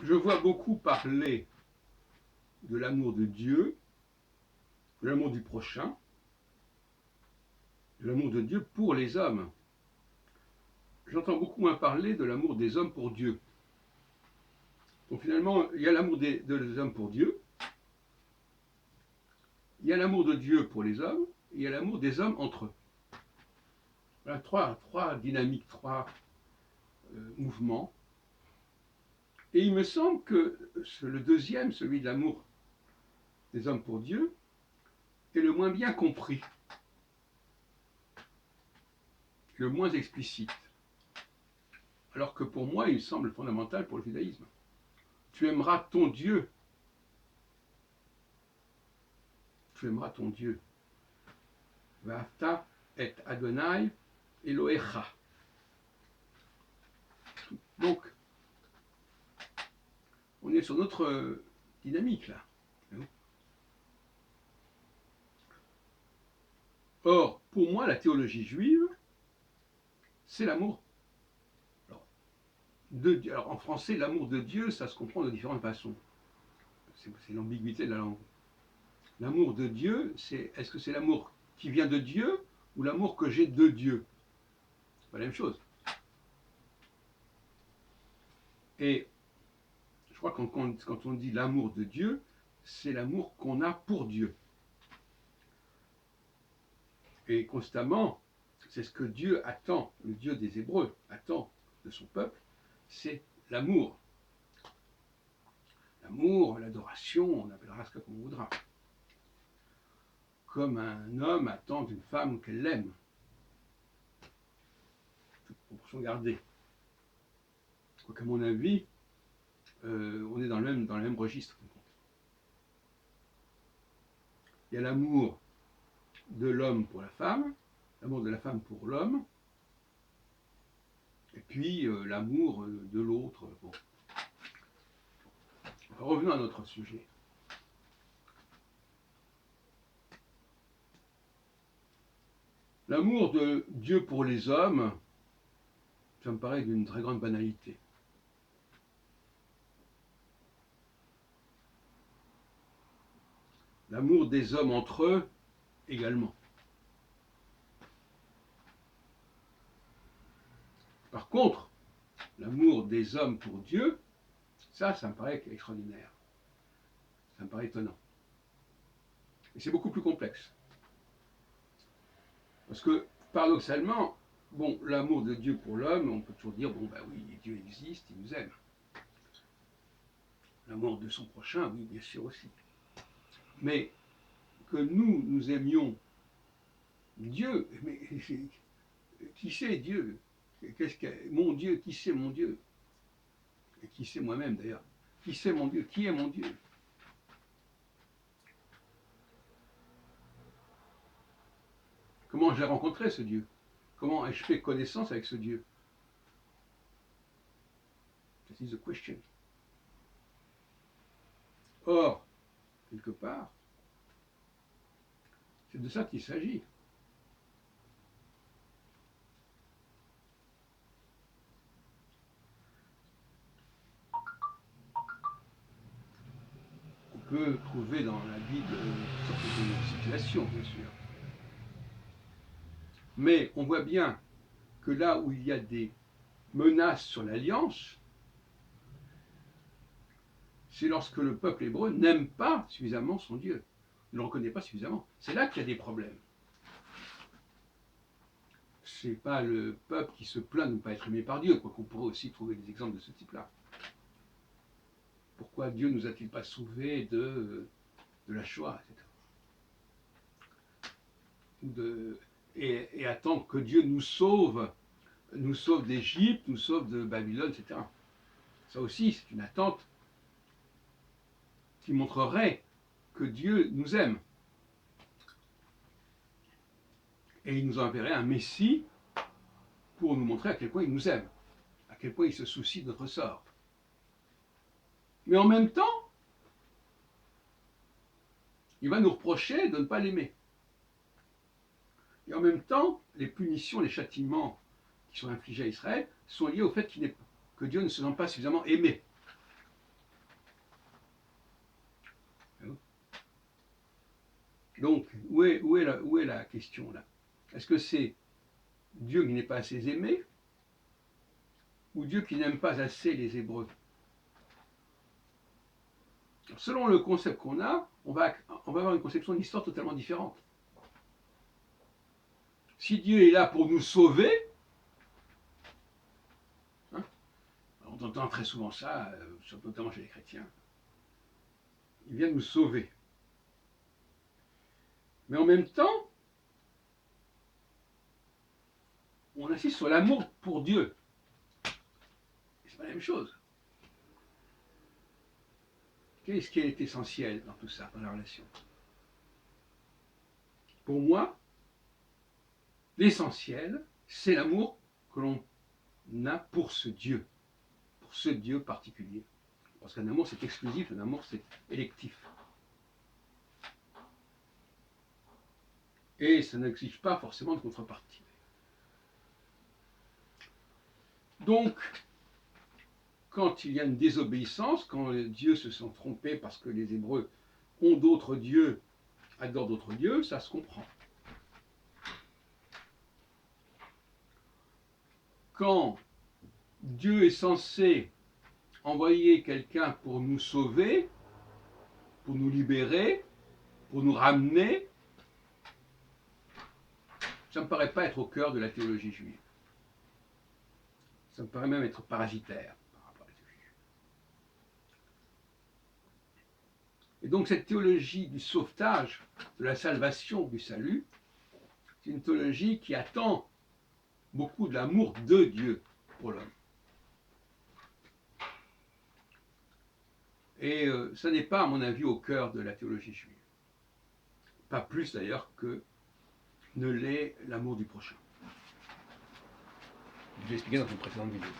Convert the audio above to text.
Je vois beaucoup parler de l'amour de Dieu, de l'amour du prochain, de l'amour de Dieu pour les hommes. J'entends beaucoup moins parler de l'amour des hommes pour Dieu. Donc finalement, il y a l'amour des hommes pour Dieu, il y a l'amour de Dieu pour les hommes, et il y a l'amour des hommes entre eux. Voilà trois dynamiques, trois mouvements. Et il me semble que le deuxième, celui de l'amour des hommes pour Dieu, est le moins bien compris, le moins explicite. Alors que pour moi, il semble fondamental pour le judaïsme. Tu aimeras ton Dieu. Tu aimeras ton Dieu. Va'afta et Adonai Elohecha. Donc, on est sur notre dynamique là. Or, pour moi, la théologie juive, c'est l'amour. Alors, en français, l'amour de Dieu, ça se comprend de différentes façons. C'est l'ambiguïté de la langue. L'amour de Dieu, est-ce que c'est l'amour qui vient de Dieu ou l'amour que j'ai de Dieu? C'est pas la même chose. Et je crois que quand on dit l'amour de Dieu, c'est l'amour qu'on a pour Dieu. Et constamment, c'est ce que Dieu attend, le Dieu des Hébreux attend de son peuple, c'est l'amour. L'amour, l'adoration, on appellera ce qu'on voudra. Comme un homme attend d'une femme qu'elle l'aime. Toute proportion gardée. Quoiqu'à mon avis, on est dans le même registre. Il y a l'amour de l'homme pour la femme, l'amour de la femme pour l'homme, et puis l'amour de l'autre. Bon. Revenons à notre sujet. L'amour de Dieu pour les hommes, ça me paraît d'une très grande banalité. L'amour des hommes entre eux, également. Par contre, l'amour des hommes pour Dieu, ça me paraît extraordinaire. Ça me paraît étonnant. Et c'est beaucoup plus complexe. Parce que, paradoxalement, bon, l'amour de Dieu pour l'homme, on peut toujours dire, bon, ben oui, Dieu existe, il nous aime. L'amour de son prochain, oui, bien sûr aussi. Mais que nous aimions Dieu, mais qui c'est Dieu? Mon Dieu, qui c'est mon Dieu? Et qui c'est moi-même d'ailleurs? Qui c'est mon Dieu? Qui est mon Dieu? Comment j'ai rencontré ce Dieu? Comment ai-je fait connaissance avec ce Dieu? That is the question. Or, quelque part, c'est de ça qu'il s'agit. On peut trouver dans la Bible toutes sortes de situations, bien sûr. Mais on voit bien que là où il y a des menaces sur l'alliance, c'est lorsque le peuple hébreu n'aime pas suffisamment son Dieu, ne le reconnaît pas suffisamment. C'est là qu'il y a des problèmes. C'est pas le peuple qui se plaint de ne pas être aimé par Dieu, quoiqu'on pourrait aussi trouver des exemples de ce type-là. Pourquoi Dieu nous a-t-il pas sauvés de la Shoah, etc. Et attendre que Dieu nous sauve d'Égypte, nous sauve de Babylone, etc. Ça aussi, c'est une attente qui montrerait que Dieu nous aime. Et il nous enverrait un Messie pour nous montrer à quel point il nous aime, à quel point il se soucie de notre sort. Mais en même temps, il va nous reprocher de ne pas l'aimer. Et en même temps, les punitions, les châtiments qui sont infligés à Israël sont liés au fait que Dieu ne se sent pas suffisamment aimé. Donc, où est la question là? Est-ce que c'est Dieu qui n'est pas assez aimé ou Dieu qui n'aime pas assez les Hébreux? Alors, selon le concept qu'on a, on va avoir une conception de l'histoire totalement différente. Si Dieu est là pour nous sauver, hein, on entend très souvent ça, notamment chez les chrétiens, il vient nous sauver. Mais en même temps, on insiste sur l'amour pour Dieu. C'est pas la même chose. Qu'est-ce qui est essentiel dans tout ça, dans la relation? Pour moi, l'essentiel, c'est l'amour que l'on a pour ce Dieu particulier. Parce qu'un amour, c'est exclusif, un amour, c'est électif. Et ça n'exige pas forcément de contrepartie. Donc, quand il y a une désobéissance, quand les dieux se sont trompés parce que les Hébreux ont d'autres dieux, adorent d'autres dieux, ça se comprend. Quand Dieu est censé envoyer quelqu'un pour nous sauver, pour nous libérer, pour nous ramener, ça ne me paraît pas être au cœur de la théologie juive. Ça me paraît même être parasitaire par rapport à la théologie juive. Et donc cette théologie du sauvetage, de la salvation, du salut, c'est une théologie qui attend beaucoup de l'amour de Dieu pour l'homme. Et ça n'est pas, à mon avis, au cœur de la théologie juive. Pas plus d'ailleurs que ne l'est l'amour du prochain. Je l'ai expliqué dans une précédente vidéo.